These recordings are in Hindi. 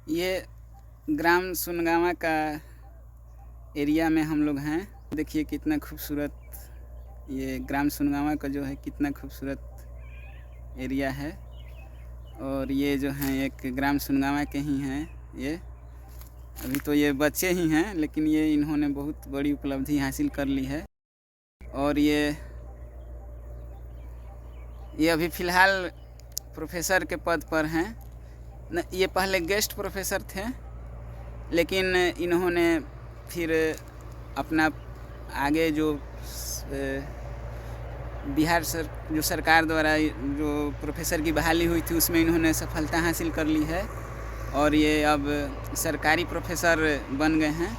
ये ग्राम सुनगावा का एरिया में हम लोग हैं। देखिए कितना खूबसूरत ये ग्राम सुनगावा का जो है कितना खूबसूरत एरिया है। और ये जो हैं एक ग्राम सुनगावा के ही हैं। ये अभी तो ये बच्चे ही हैं, लेकिन ये इन्होंने बहुत बड़ी उपलब्धि हासिल कर ली है। और ये अभी फ़िलहाल प्रोफेसर के पद पर हैं। ये पहले गेस्ट प्रोफेसर थे, लेकिन इन्होंने फिर अपना आगे जो बिहार जो सरकार द्वारा जो प्रोफेसर की बहाली हुई थी उसमें इन्होंने सफलता हासिल कर ली है और ये अब सरकारी प्रोफेसर बन गए हैं।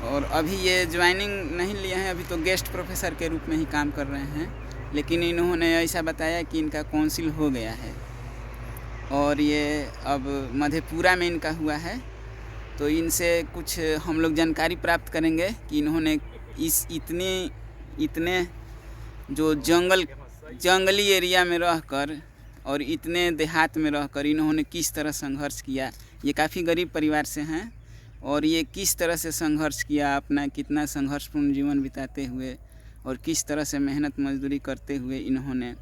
और अभी ये ज्वाइनिंग नहीं लिए हैं, अभी तो गेस्ट प्रोफेसर के रूप में ही काम कर रहे हैं। लेकिन इन्होंने ऐसा बताया कि इनका काउंसिल हो गया है और ये अब मधेपुरा में इनका हुआ है। तो इनसे कुछ हम लोग जानकारी प्राप्त करेंगे कि इन्होंने इस इतने जो जंगली एरिया में रहकर और इतने देहात में रहकर इन्होंने किस तरह संघर्ष किया। ये काफ़ी गरीब परिवार से हैं और ये किस तरह से संघर्ष किया, अपना कितना संघर्षपूर्ण जीवन बिताते हुए और किस तरह से मेहनत मजदूरी करते हुए इन्होंने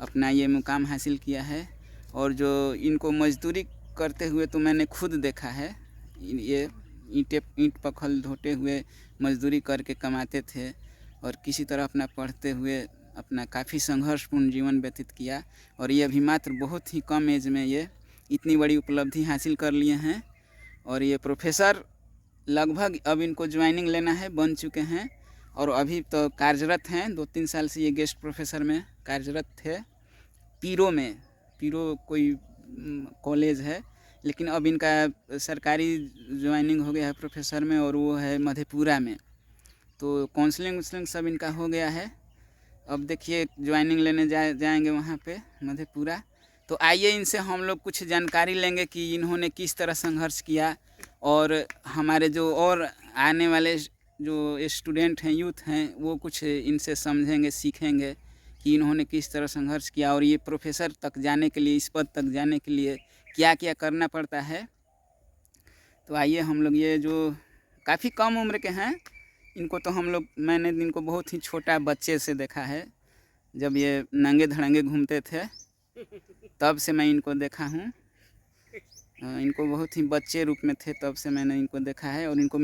अपना ये मुकाम हासिल किया है। और जो इनको मजदूरी करते हुए तो मैंने खुद देखा है। ये ईंट पत्थर ढोते हुए मजदूरी करके कमाते थे और किसी तरह अपना पढ़ते हुए अपना काफ़ी संघर्षपूर्ण जीवन व्यतीत किया। और ये अभी मात्र बहुत ही कम एज में ये इतनी बड़ी उपलब्धि हासिल कर लिए हैं। और ये प्रोफेसर लगभग अब इनको ज्वाइनिंग लेना है, बन चुके हैं और अभी तो कार्यरत हैं। 2-3 साल से ये गेस्ट प्रोफेसर में कार्यरत थे। पीरो कोई कॉलेज है, लेकिन अब इनका सरकारी ज्वाइनिंग हो गया है प्रोफेसर में और वो है मधेपुरा में। तो काउंसलिंग सब इनका हो गया है। अब देखिए ज्वाइनिंग लेने जाएंगे वहाँ पे मधेपुरा। तो आइए इनसे हम लोग कुछ जानकारी लेंगे कि इन्होंने किस तरह संघर्ष किया और हमारे जो और आने वाले जो स्टूडेंट हैं, यूथ हैं, वो कुछ इनसे समझेंगे, सीखेंगे कि इन्होंने किस तरह संघर्ष किया और ये प्रोफेसर तक जाने के लिए, इस पद तक जाने के लिए क्या क्या करना पड़ता है। तो आइए हम लोग, ये जो काफ़ी कम उम्र के हैं, इनको तो मैंने इनको बहुत ही छोटा बच्चे से देखा है। जब ये नंगे धड़ंगे घूमते थे तब से मैं इनको देखा हूँ। इनको बहुत ही बच्चे रूप में थे तब से मैंने इनको देखा है। और इनको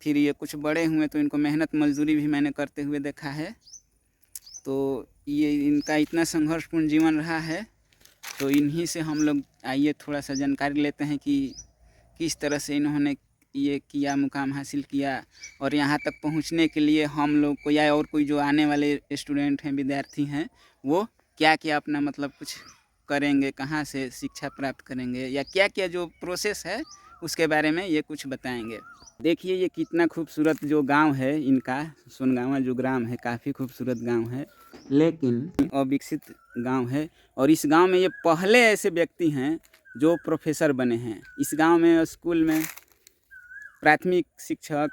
फिर ये कुछ बड़े हुए तो इनको मेहनत मजदूरी भी मैंने करते हुए देखा है। तो ये इनका इतना संघर्षपूर्ण जीवन रहा है। तो इन्हीं से हम लोग आइए थोड़ा सा जानकारी लेते हैं कि किस तरह से इन्होंने ये किया, मुकाम हासिल किया। और यहाँ तक पहुँचने के लिए हम लोग को या और कोई जो आने वाले स्टूडेंट हैं, विद्यार्थी हैं, वो क्या क्या अपना मतलब कुछ करेंगे, कहाँ से शिक्षा प्राप्त करेंगे या क्या क्या जो प्रोसेस है उसके बारे में ये कुछ बताएंगे। देखिए ये कितना खूबसूरत जो गांव है इनका, सुनगावा जो ग्राम है, काफ़ी खूबसूरत गांव है, लेकिन अविकसित गांव है। और इस गांव में ये पहले ऐसे व्यक्ति हैं जो प्रोफेसर बने हैं। इस गांव में स्कूल में प्राथमिक शिक्षक,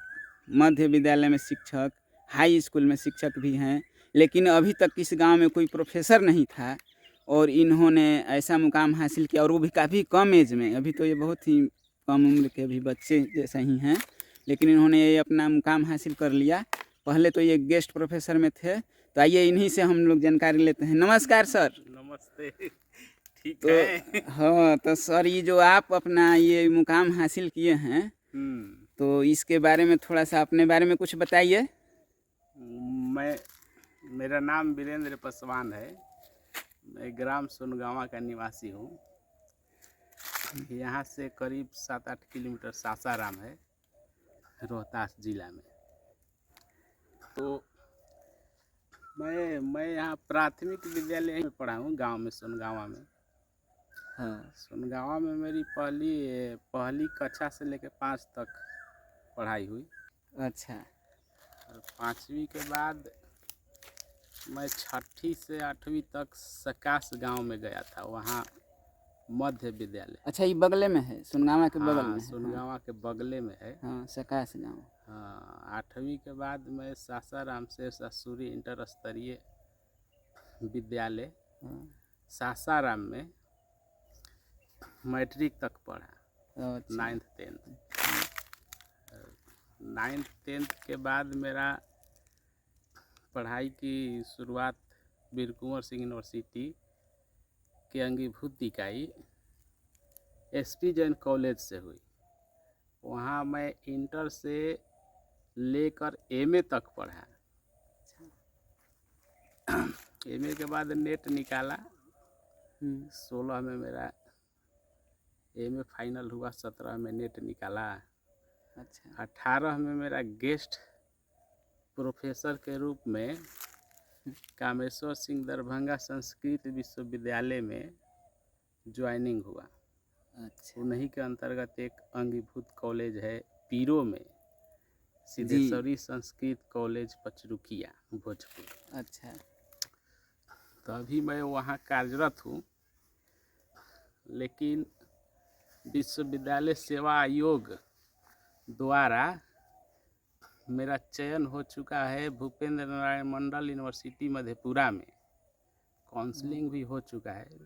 मध्य विद्यालय में शिक्षक, हाई स्कूल में शिक्षक भी हैं, लेकिन अभी तक इस गांव में कोई प्रोफेसर नहीं था और इन्होंने ऐसा मुकाम हासिल किया और वो भी काफ़ी कम एज में। अभी तो ये बहुत ही कम उम्र के अभी बच्चे जैसा ही हैं, लेकिन इन्होंने ये अपना मुकाम हासिल कर लिया। पहले तो ये गेस्ट प्रोफेसर में थे। तो आइए इन्हीं से हम लोग जानकारी लेते हैं। नमस्कार सर। नमस्ते। ठीक तो है। हाँ, तो सर ये जो आप अपना ये मुकाम हासिल किए हैं, तो इसके बारे में थोड़ा सा अपने बारे में कुछ बताइए। मेरा नाम वीरेंद्र पासवान है। मैं ग्राम सुनगावा का निवासी हूँ। यहाँ से करीब 7-8 किलोमीटर सासाराम है, रोहतास जिला में। तो मैं यहाँ प्राथमिक विद्यालय में पढ़ा हूँ, गांव में, सुनगावा में। हाँ, सुनगावा में मेरी पहली कक्षा से लेकर 5 तक पढ़ाई हुई। अच्छा। और 5वीं के बाद मैं 6ठी से 8वीं तक सकास गांव में गया था, वहाँ मध्य विद्यालय। अच्छा, ये बगले में है, सुनगावा के बगल हाँ, में है। सुनगावा के बगले में है। हाँ, सकास गाँव। हाँ, 8वीं के बाद मैं सासाराम से ससुरी इंटर स्तरीय विद्यालय हाँ, सासाराम में मैट्रिक तक पढ़ा। अच्छा। 9th 10th। 9th 10th के बाद मेरा पढ़ाई की शुरुआत वीर कुंवर सिंह यूनिवर्सिटी के अंगीभूत इकाई SP जैन कॉलेज से हुई। वहाँ मैं इंटर से लेकर MA तक पढ़ा। MA के बाद नेट निकाला। 16 में मेरा MA फाइनल हुआ, 17 में नेट निकाला। अच्छा। 18 में मेरा गेस्ट प्रोफेसर के रूप में कामेश्वर सिंह दरभंगा संस्कृत विश्वविद्यालय में ज्वाइनिंग हुआ। अच्छा। उन्हीं के अंतर्गत एक अंगीभूत कॉलेज है पीरो में, सिद्धेश्वरी संस्कृत कॉलेज पचरुखिया भोजपुर। अच्छा। तो अभी मैं वहाँ कार्यरत हूँ, लेकिन विश्वविद्यालय सेवा आयोग द्वारा मेरा चयन हो चुका है भूपेंद्र नारायण मंडल यूनिवर्सिटी मधेपुरा में। काउंसलिंग भी हो चुका है।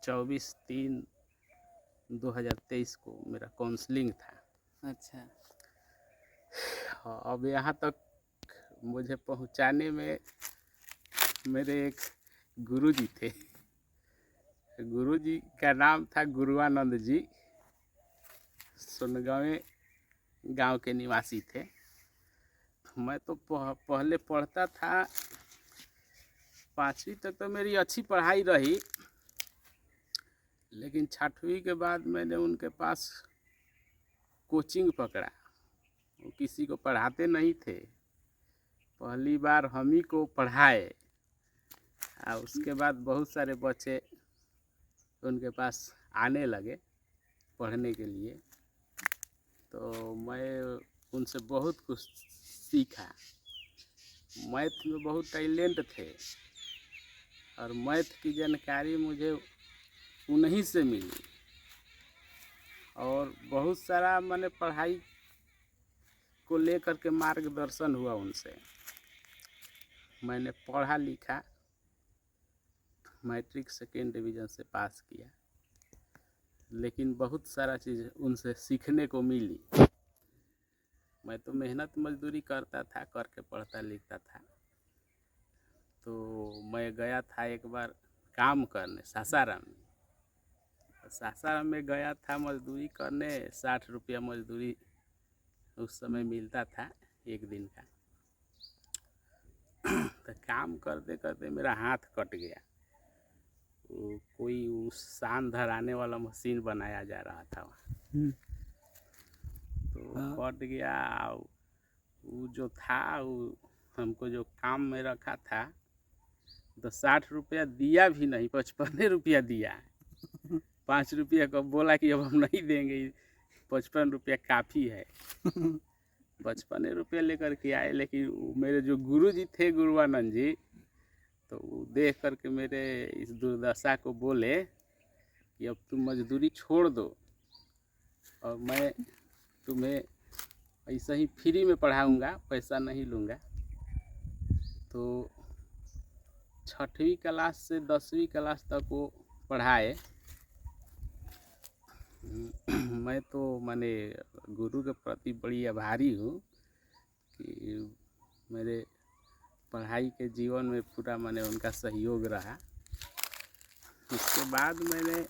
24/3/2023 को मेरा काउंसलिंग था। अच्छा। अब यहाँ तक मुझे पहुँचाने में मेरे एक गुरुजी थे। गुरुजी का नाम था गुरुआनंद जी। सोनगांव गांव के निवासी थे। मैं तो पहले पढ़ता था, 5वीं तक तो मेरी अच्छी पढ़ाई रही, लेकिन 6वीं के बाद मैंने उनके पास कोचिंग पकड़ा। वो किसी को पढ़ाते नहीं थे, पहली बार हम ही को पढ़ाए। और उसके बाद बहुत सारे बच्चे उनके पास आने लगे पढ़ने के लिए, तो मैं उनसे बहुत कुछ सीखा। मैथ में बहुत टैलेंट थे और मैथ की जानकारी मुझे उन्हीं से मिली। और बहुत सारा मैंने पढ़ाई को लेकर के मार्गदर्शन हुआ उनसे। मैंने पढ़ा लिखा, मैट्रिक 2nd डिवीज़न से पास किया, लेकिन बहुत सारा चीज़ उनसे सीखने को मिली। मैं तो मेहनत मजदूरी करता था, करके पढ़ता लिखता था। तो मैं गया था एक बार काम करने सासाराम में। सासाराम में गया था मजदूरी करने, 60 रुपया मजदूरी उस समय मिलता था एक दिन का। तो काम करते करते मेरा हाथ कट गया। कोई उस सान धराने वाला मशीन बनाया जा रहा था वहाँ, तो कट गया। वो जो था, वो हमको जो काम में रखा था, तो 60 रुपया दिया भी नहीं, 55 रुपया दिया। 5 रुपया को बोला कि अब हम नहीं देंगे, 55 रुपया काफ़ी है। 55 रुपया लेकर के आए। लेकिन मेरे जो गुरु जी थे गुरुआनंद जी, तो वो देख करके मेरे इस दुर्दशा को बोले कि अब तुम मजदूरी छोड़ दो और मैं तुम्हें ऐसा ही फ्री में पढ़ाऊँगा, पैसा नहीं लूँगा। तो 6वीं क्लास से 10वीं क्लास तक वो पढ़ाए। मैं तो माने गुरु के प्रति बड़ी आभारी हूँ कि मेरे पढ़ाई के जीवन में पूरा माने उनका सहयोग रहा। उसके बाद मैंने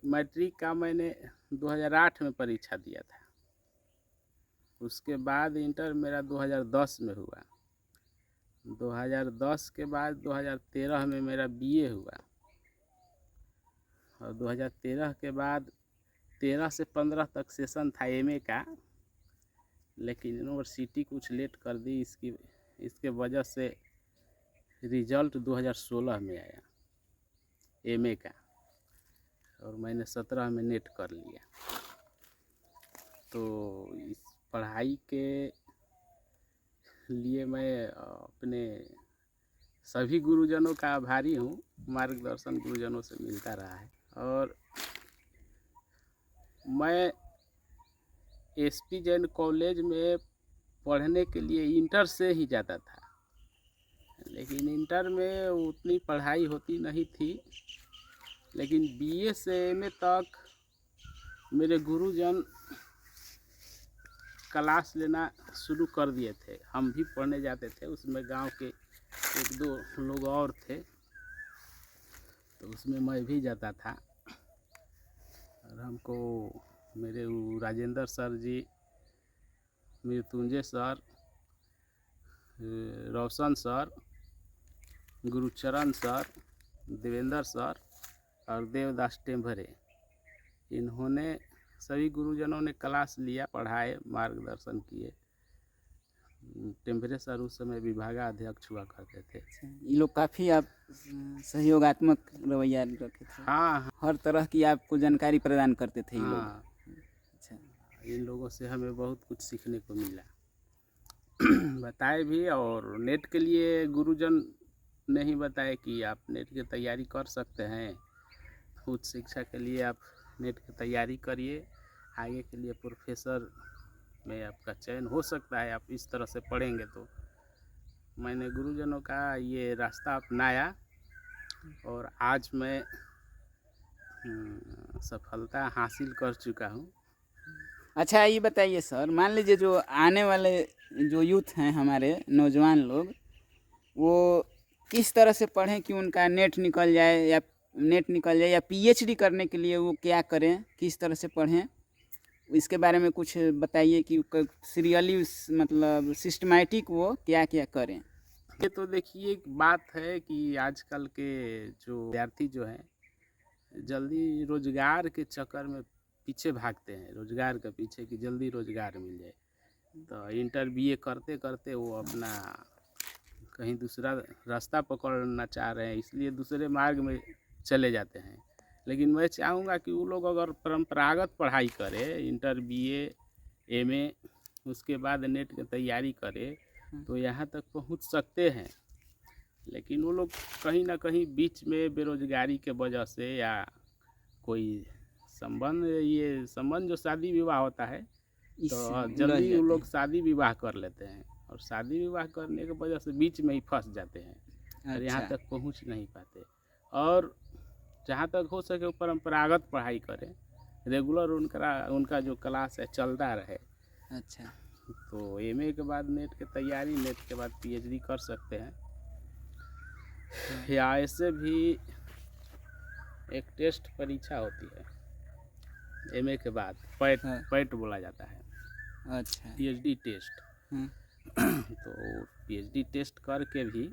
मैट्रिक का मैंने 2008 में परीक्षा दिया था। उसके बाद इंटर मेरा 2010 में हुआ। 2010 के बाद 2013 में मेरा BA हुआ। और 2013 के बाद 13 से 15 तक सेशन था MA का, लेकिन यूनिवर्सिटी कुछ लेट कर दी। इसके वजह से रिजल्ट 2016 में आया MA का, और मैंने 17 में नेट कर लिया। तो इस पढ़ाई के लिए मैं अपने सभी गुरुजनों का आभारी हूँ। मार्गदर्शन गुरुजनों से मिलता रहा है। और मैं SP जैन कॉलेज में पढ़ने के लिए इंटर से ही जाता था, लेकिन इंटर में उतनी पढ़ाई होती नहीं थी। लेकिन BA से MA तक मेरे गुरुजन क्लास लेना शुरू कर दिए थे, हम भी पढ़ने जाते थे। उसमें गांव के एक दो लोग और थे, तो उसमें मैं भी जाता था। और हमको मेरे वो Rajendra sir ji, Mrityunjay sir, Roshan sir, Gurucharan sir, Devendra sir और देवदास टेम्भरे, इन्होंने सभी गुरुजनों ने क्लास लिया, पढ़ाए, मार्गदर्शन किए। टेम्भरे सर उस समय विभागाध्यक्ष हुआ करते थे। ये लोग काफ़ी आप सहयोगात्मक रवैया रखे थे। हाँ हर तरह की आपको जानकारी प्रदान करते थे ये लोग। हाँ, अच्छा, इन लोगों से हमें बहुत कुछ सीखने को मिला। बताए भी, और नेट के लिए गुरुजन ने ही बताया कि आप नेट की तैयारी कर सकते हैं। उच्च शिक्षा के लिए आप नेट की तैयारी करिए, आगे के लिए प्रोफेसर में आपका चयन हो सकता है, आप इस तरह से पढ़ेंगे तो। मैंने गुरुजनों का ये रास्ता अपनाया और आज मैं सफलता हासिल कर चुका हूँ। अच्छा ये बताइए सर, मान लीजिए जो आने वाले जो यूथ हैं हमारे नौजवान लोग, वो किस तरह से पढ़ें कि उनका नेट निकल जाए, या पीएचडी करने के लिए वो क्या करें, किस तरह से पढ़ें, इसके बारे में कुछ बताइए कि सीरियली मतलब सिस्टमैटिक वो क्या क्या करें। ये तो देखिए, एक बात है कि आजकल के जो विद्यार्थी जो हैं, जल्दी रोजगार के चक्कर में पीछे भागते हैं, रोजगार के पीछे कि जल्दी रोजगार मिल जाए। तो इंटर बीए करते करते वो अपना कहीं दूसरा रास्ता पकड़ना चाह रहे हैं, इसलिए दूसरे मार्ग में चले जाते हैं। लेकिन मैं चाहूँगा कि वो लोग अगर परंपरागत पढ़ाई करें, इंटर बीए एमए, उसके बाद नेट की तैयारी करें, तो यहाँ तक पहुँच सकते हैं। लेकिन वो लोग कहीं ना कहीं बीच में बेरोजगारी के वजह से, या कोई संबंध जो शादी विवाह होता है, तो जल्दी वो लोग शादी विवाह कर लेते हैं, और शादी विवाह करने की वजह से बीच में ही फंस जाते हैं। अच्छा। और यहाँ तक पहुँच नहीं पाते। और जहाँ तक हो सके वो परंपरागत पढ़ाई करें, रेगुलर उनका जो क्लास है चलता रहे। अच्छा, तो एमए के बाद नेट की तैयारी, नेट के बाद पीएचडी कर सकते हैं। या ऐसे भी एक टेस्ट परीक्षा होती है एमए के बाद, पैट बोला जाता है। अच्छा, पीएचडी टेस्ट। तो पीएचडी टेस्ट करके भी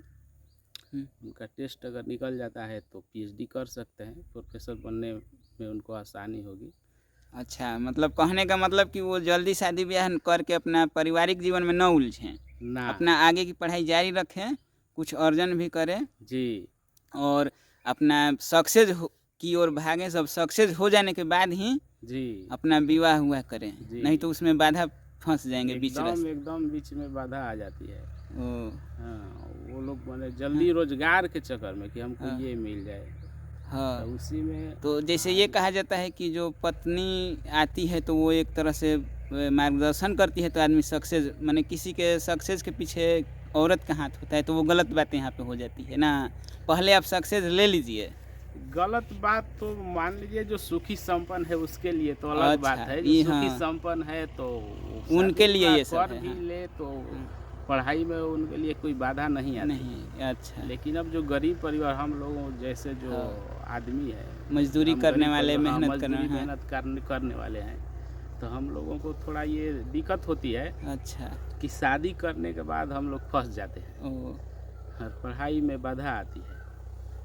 उनका टेस्ट अगर निकल जाता है तो पीएचडी कर सकते हैं, प्रोफेसर बनने में उनको आसानी होगी। अच्छा, मतलब कहने का मतलब कि वो जल्दी शादी ब्याह करके अपना पारिवारिक जीवन में न उलझें, ना, अपना आगे की पढ़ाई जारी रखें, कुछ अर्जन भी करें जी, और अपना सक्सेस की ओर भागें। सब सक्सेस हो जाने के बाद ही जी अपना विवाह हुआ करें, नहीं तो उसमें बाधा फंस जाएंगे बीच रास्ते। एकदम बीच में बाधा आ जाती है। हाँ, वो लोग माने जल्दी रोजगार के चक्कर में कि हमको ये मिल जाए, हाँ, तो उसी में। तो जैसे ये कहा जाता है कि जो पत्नी आती है तो वो एक तरह से मार्गदर्शन करती है, तो आदमी सक्सेस, माने किसी के सक्सेस के पीछे औरत का हाथ होता है, तो वो गलत बात यहाँ पे हो जाती है ना। पहले आप सक्सेस ले लीजिए। गलत बात तो मान लीजिए जो सुखी संपन्न है उसके लिए तो अलग बात है। जो सुखी संपन्न है तो उनके लिए ये सब है। भी ले तो पढ़ाई में उनके लिए कोई बाधा नहीं आती। नहीं, अच्छा। लेकिन अब जो गरीब परिवार, हम लोगों जैसे जो आदमी है, मजदूरी करने वाले, मेहनत करने वाले हैं, तो हम लोगों को थोड़ा ये दिक्कत होती है। अच्छा, कि शादी करने के बाद हम लोग फंस जाते हैं, पढ़ाई में बाधा आती है,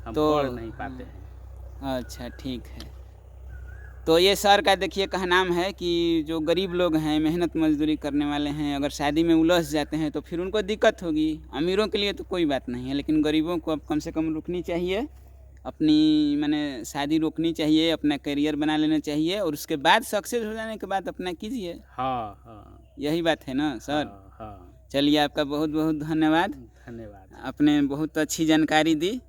हम पढ़ नहीं पाते हैं। अच्छा, ठीक है। तो ये सर का देखिए कहनाम है कि जो गरीब लोग हैं, मेहनत मजदूरी करने वाले हैं, अगर शादी में उलझ जाते हैं तो फिर उनको दिक्कत होगी। अमीरों के लिए तो कोई बात नहीं है, लेकिन गरीबों को अब कम से कम रुकनी चाहिए, अपनी माने शादी रोकनी चाहिए, अपना करियर बना लेना चाहिए, और उसके बाद सक्सेस हो जाने के बाद अपना कीजिए। हाँ, यही बात है ना सर। हाँ। चलिए, आपका बहुत बहुत धन्यवाद। धन्यवाद। आपने बहुत अच्छी जानकारी दी।